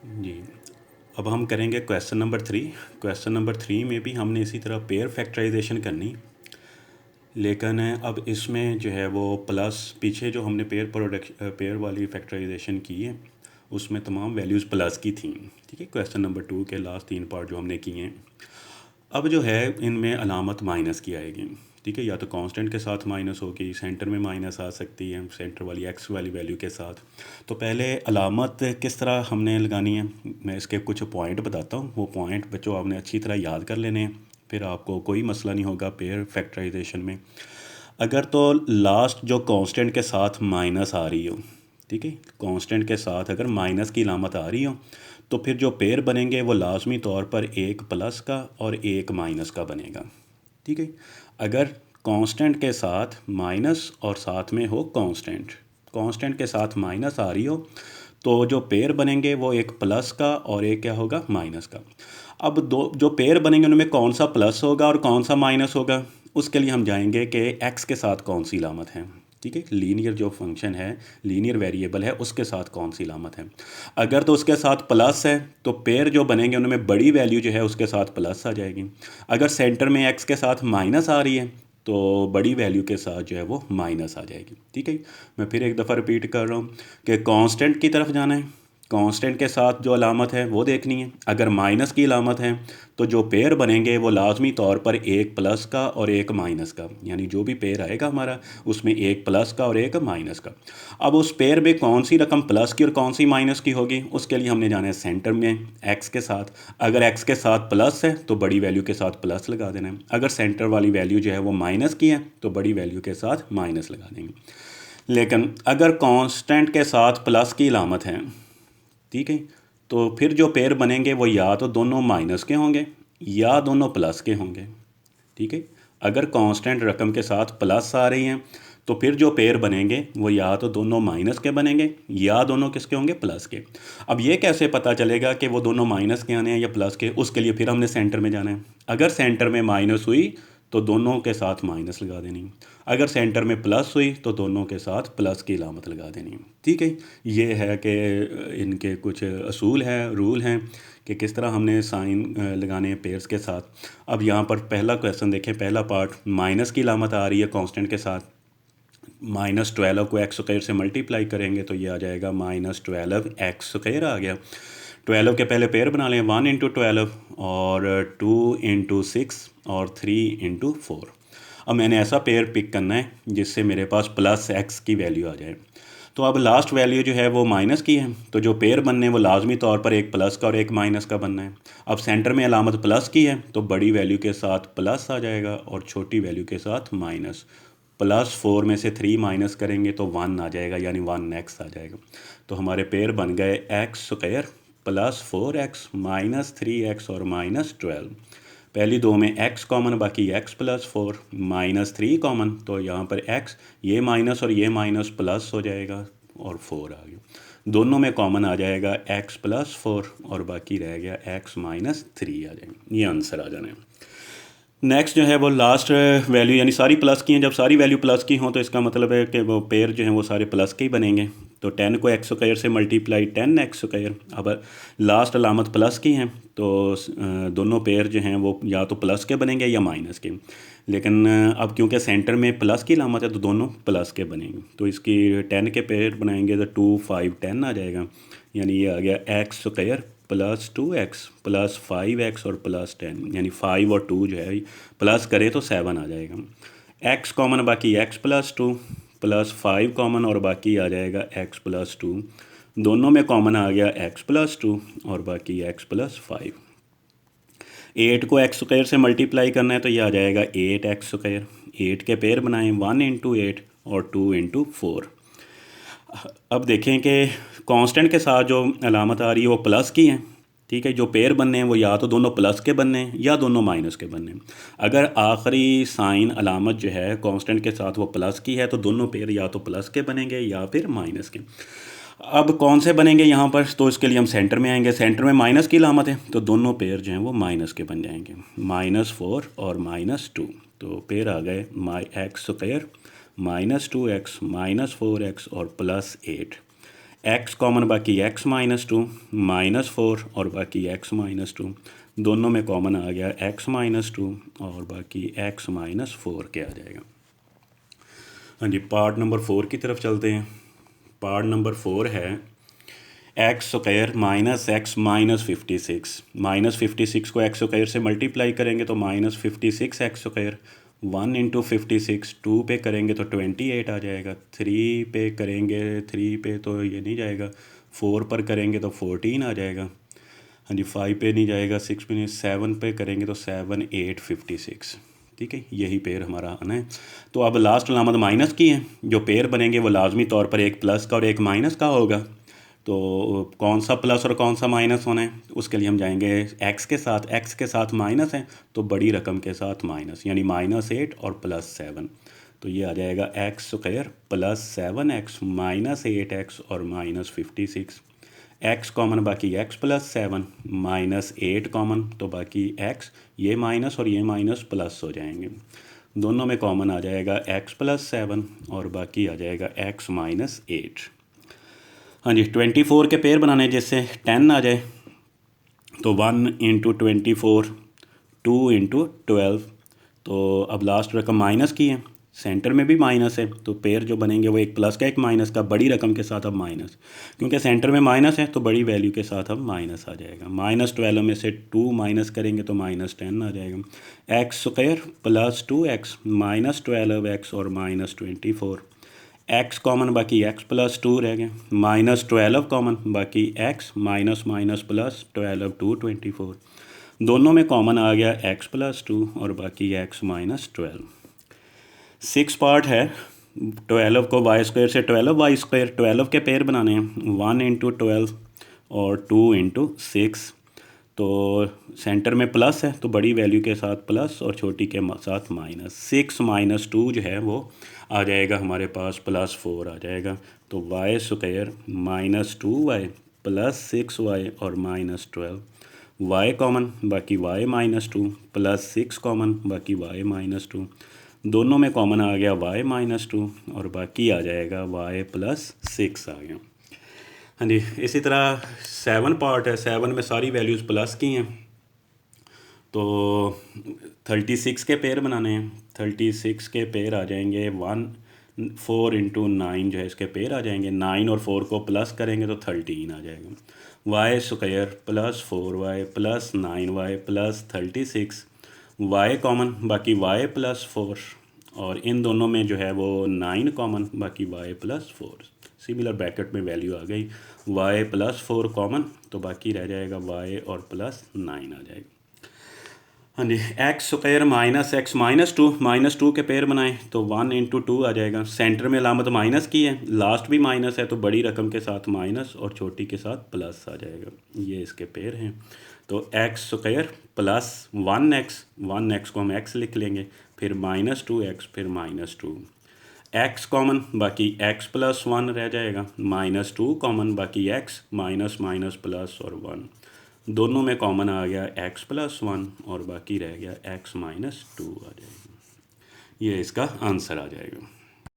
जी। अब हम करेंगे क्वेश्चन नंबर 3। क्वेश्चन नंबर 3 में भी हमने इसी तरह पेयर फैक्टराइजेशन करनी, लेकिन अब इसमें जो है वो प्लस पीछे जो हमने पेयर वाली फैक्टराइजेशन की है उसमें तमाम वैल्यूज़ प्लस की थी। ठीक है, क्वेश्चन नंबर 2 के लास्ट 3 पार्ट जो हमने किए हैं, अब जो है इनमें अलामत माइनस की आएगी। ठीक है, या तो कांस्टेंट के साथ माइनस होगी, सेंटर में माइनस आ सकती है सेंटर वाली एक्स वाली वैल्यू के साथ। तो पहले अलामत किस तरह हमने लगानी है, मैं इसके कुछ पॉइंट बताता हूँ। वो पॉइंट बच्चों आपने अच्छी तरह याद कर लेने हैं, फिर आपको कोई मसला नहीं होगा पेयर फैक्टराइजेशन में। अगर तो लास्ट जो कांस्टेंट के साथ माइनस आ रही हो, ठीक है, कांस्टेंट के साथ अगर माइनस की अलामत आ रही हो तो फिर जो पेयर बनेंगे वो लाजमी तौर पर एक प्लस का और एक माइनस का बनेगा। ठीक है, अगर कांस्टेंट के साथ माइनस और साथ में हो कांस्टेंट, कांस्टेंट के साथ माइनस आ रही हो तो जो पेयर बनेंगे वो एक प्लस का और एक क्या होगा, माइनस का। अब दो जो पेयर बनेंगे उनमें कौन सा प्लस होगा और कौन सा माइनस होगा, उसके लिए हम जाएंगे कि एक्स के साथ कौन सी लामत है। ठीक है, लीनियर जो फंक्शन है, लीनियर वेरिएबल है, उसके साथ कौन सी लामत है। अगर तो उसके साथ प्लस है तो पेयर जो बनेंगे उनमें बड़ी वैल्यू जो है उसके साथ प्लस आ जाएगी। अगर सेंटर में एक्स के साथ माइनस आ रही है तो बड़ी वैल्यू के साथ जो है वो माइनस आ जाएगी। ठीक है, मैं फिर एक दफ़ा रिपीट कर रहा हूँ कि कांस्टेंट की तरफ जाना है, कांस्टेंट के साथ जो अलामत है वो देखनी है। अगर माइनस की अलामत है तो जो पेयर बनेंगे वो लाजमी तौर पर एक प्लस का और एक माइनस का, यानी जो भी पेयर आएगा हमारा उसमें एक प्लस का और एक माइनस का। अब उस पेयर में कौन सी रकम प्लस की और कौन सी माइनस की होगी, उसके लिए हमने जाना है सेंटर में एक्स के साथ। अगर एक्स के साथ प्लस है तो बड़ी वैल्यू के साथ प्लस लगा देना है, अगर सेंटर वाली वैल्यू जो है वो माइनस की है तो बड़ी वैल्यू के साथ माइनस लगा देंगे। लेकिन अगर कांस्टेंट के साथ प्लस की अलामत है, ठीक है, तो फिर जो पेयर बनेंगे वो या तो दोनों माइनस के होंगे या दोनों प्लस के होंगे। ठीक है, अगर कांस्टेंट रकम के साथ प्लस आ रही हैं तो फिर जो पेयर बनेंगे वो या तो दोनों माइनस के बनेंगे या दोनों किसके होंगे, प्लस के। अब ये कैसे पता चलेगा कि वो दोनों माइनस के आने हैं या प्लस के, उसके लिए फिर हमने सेंटर में जाना है। अगर सेंटर में माइनस हुई तो दोनों के साथ माइनस लगा देनी, अगर सेंटर में प्लस हुई तो दोनों के साथ प्लस की अलामत लगा देनी। ठीक है, ये है कि इनके कुछ असूल हैं, रूल हैं कि किस तरह हमने साइन लगाने हैं पेयर्स के साथ। अब यहाँ पर पहला क्वेश्चन देखें, पहला पार्ट, माइनस की अलामत आ रही है कांस्टेंट के साथ। -12 को एक्स स्क्वायर से मल्टीप्लाई करेंगे तो ये आ जाएगा -12 एक्स स्क्वायर आ गया। 12 के पहले पेयर बना लें, 1 इंटू 12 और 2 इंटू 6 और 3 इंटू 4। अब मैंने ऐसा पेयर पिक करना है जिससे मेरे पास प्लस एक्स की वैल्यू आ जाए। तो अब लास्ट वैल्यू जो है वो माइनस की है, तो जो पेयर बनने हैं वो लाजमी तौर पर एक प्लस का और एक माइनस का बनना है। अब सेंटर में अलामत प्लस की है तो बड़ी वैल्यू के साथ प्लस आ जाएगा और छोटी वैल्यू के साथ माइनस। +4 में से 3 माइनस करेंगे तो 1 आ जाएगा, यानी 1x आ जाएगा। तो हमारे पेयर बन गए एक्स स्क्वायर +4x -3x और -12। पहली दो में x कॉमन, बाकी x +4, -3 कॉमन, तो यहाँ पर x, ये माइनस और ये माइनस प्लस हो जाएगा और 4 आ गया। दोनों में कॉमन आ जाएगा x +4 और बाकी रह गया x -3 आ जाएगा। ये आंसर आ जाना है। नेक्स्ट जो है वो लास्ट वैल्यू, यानी सारी प्लस की हैं। जब सारी वैल्यू प्लस की हों तो इसका मतलब है कि वो पेयर जो हैं वो सारे प्लस के ही बनेंगे। तो 10 को एक्स स्क्वायर से मल्टीप्लाई 10 एक्स स्क्वायर। अब लास्ट अलामत प्लस की हैं तो दोनों पेयर जो हैं वो या तो प्लस के बनेंगे या माइनस के। लेकिन अब क्योंकि सेंटर में प्लस की अलामत है तो दोनों प्लस के बनेंगे। तो इसकी 10 के पेयर बनाएंगे तो 2 5 10 आ जाएगा, यानी ये आ गया एक्स स्क्वायर +2x +5x और +10, यानी 5 और 2 जो है प्लस करें तो 7 आ जाएगा। x कॉमन, बाकी x +2, +5 कॉमन और बाकी आ जाएगा x +2। दोनों में कॉमन आ गया x +2 और बाकी x +5। 8 को एक्स स्क्वायर से मल्टीप्लाई करना है तो ये आ जाएगा 8x स्क्वायर। 8 के पेयर बनाएं, 1 इंटू 8 और 2 इंटू 4। अब देखें कि कांस्टेंट के साथ जो अलामत आ रही है वो प्लस की है। ठीक है, जो पेयर बनने हैं वो या तो दोनों प्लस के बनने हैं या दोनों माइनस के बनने हैं। अगर आखिरी साइन अलामत जो है कांस्टेंट के साथ वो प्लस की है तो दोनों पेयर या तो प्लस के बनेंगे या फिर माइनस के। अब कौन से बनेंगे यहाँ पर, तो इसके लिए हम सेंटर में आएंगे। सेंटर में माइनस की अलामत है तो दोनों पेयर जो हैं वो माइनस के बन जाएंगे, -4 और -2। तो पेयर आ गए एक्स स्क्वायर -2x -4x और +8। एक्स कॉमन बाकी एक्स माइनस टू, -4 और बाकी एक्स माइनस टू, दोनों में कॉमन आ गया एक्स माइनस टू और बाकी एक्स माइनस 4 के आ जाएगा। हाँ जी, पार्ट नंबर 4 की तरफ चलते हैं। पार्ट नंबर 4 है x square minus x minus 56। -56 को एक्स स्क्वायर से मल्टीप्लाई करेंगे तो -56 एक्स स्क्वायर, 1 इंटू 56, 2 पे करेंगे तो 28 आ जाएगा, 3 पे करेंगे, 3 पे तो ये नहीं जाएगा, 4 पर करेंगे तो 14 आ जाएगा। हाँ जी, 5 पे नहीं जाएगा, 6 पे नहीं, 7 पे करेंगे तो 7 8 56। ठीक है, यही पेयर हमारा आना है। तो अब लास्ट अलामत माइनस की है, जो पेयर बनेंगे वो लाजमी तौर पर एक प्लस का और एक माइनस का होगा। तो कौन सा प्लस और कौन सा माइनस होना है, उसके लिए हम जाएंगे एक्स के साथ माइनस है तो बड़ी रकम के साथ माइनस, यानी -8 और +7। तो ये आ जाएगा एक्स स्क्वायर +7x -8x और -56। एक्स कॉमन बाकी एक्स +7, -8 कॉमन तो बाकी एक्स, ये माइनस और ये माइनस प्लस हो जाएंगे, दोनों में कॉमन आ जाएगा एक्स +7 और बाकी आ जाएगा एक्स -8। हाँ जी, 24 के पेयर बनाने जिससे 10 आ जाए तो 1 इंटू 24, 2 इंटू 12। तो अब लास्ट रकम माइनस की है, सेंटर में भी माइनस है, तो पेयर जो बनेंगे वो एक प्लस का एक माइनस का, बड़ी रकम के साथ अब माइनस, क्योंकि सेंटर में माइनस है तो बड़ी वैल्यू के साथ अब माइनस आ जाएगा। -12 में से 2 माइनस करेंगे तो -10 आ जाएगा। एक्स स्क्वायर +2x -12x और -24, एक्स कॉमन बाकी एक्स +2 रह गए, -12 कॉमन बाकी एक्स माइनस +12 2 24, दोनों में कॉमन आ गया एक्स +2 और बाकी एक्स -12। 6 पार्ट है, 12 को वाई स्क्वायर से 12 वाई स्क्वायर, 12 के पेयर बनाने हैं, 1 इंटू 12 और 2 इंटू 6। तो सेंटर में प्लस है तो बड़ी वैल्यू के साथ प्लस और छोटी के साथ माइनस, 6 - 2 जो है वो आ जाएगा हमारे पास +4 आ जाएगा। तो वाई स्क्वायर -2y +6y और -12, वाई कॉमन बाकी वाई -2 +6 कॉमन बाकी वाई -2, दोनों में कॉमन आ गया वाई -2 और बाकी आ जाएगा वाई +6 आ गया। हाँ जी, इसी तरह 7 पार्ट है, 7 में सारी वैल्यूज़ प्लस की हैं। तो 36 के पेयर बनाने हैं, 36 के पेयर आ जाएंगे 4 इंटू 9 जो है इसके पेयर आ जाएंगे, 9 और 4 को प्लस करेंगे तो 13 आ जाएगा। Y square +4y +9y +36, y common बाकी वाई +4 और इन दोनों में जो है वो 9 कॉमन बाकी वाई +4, सिमिलर ब्रैकेट में वैल्यू आ गई। वाई +4 कॉमन तो बाकी रह जाएगा वाई और +9 आ जाएगा। हाँ जी, एक्स स्क्वायर -x -2 के पेयर बनाएं तो 1 इंटू 2 आ जाएगा, सेंटर में अलामत माइनस की है, लास्ट भी माइनस है तो बड़ी रकम के साथ माइनस और छोटी के साथ प्लस आ जाएगा, ये इसके पेयर हैं। तो एक्स स्क्वायर +1x को हम x लिख लेंगे, फिर -2x फिर -2, एक्स कॉमन बाकी x +1 रह जाएगा, -2 कॉमन बाकी x माइनस माइनस प्लस और 1, दोनों में कॉमन आ गया x +1 और बाकी रह गया x -2 आ जाएगा। ये इसका आंसर आ जाएगा।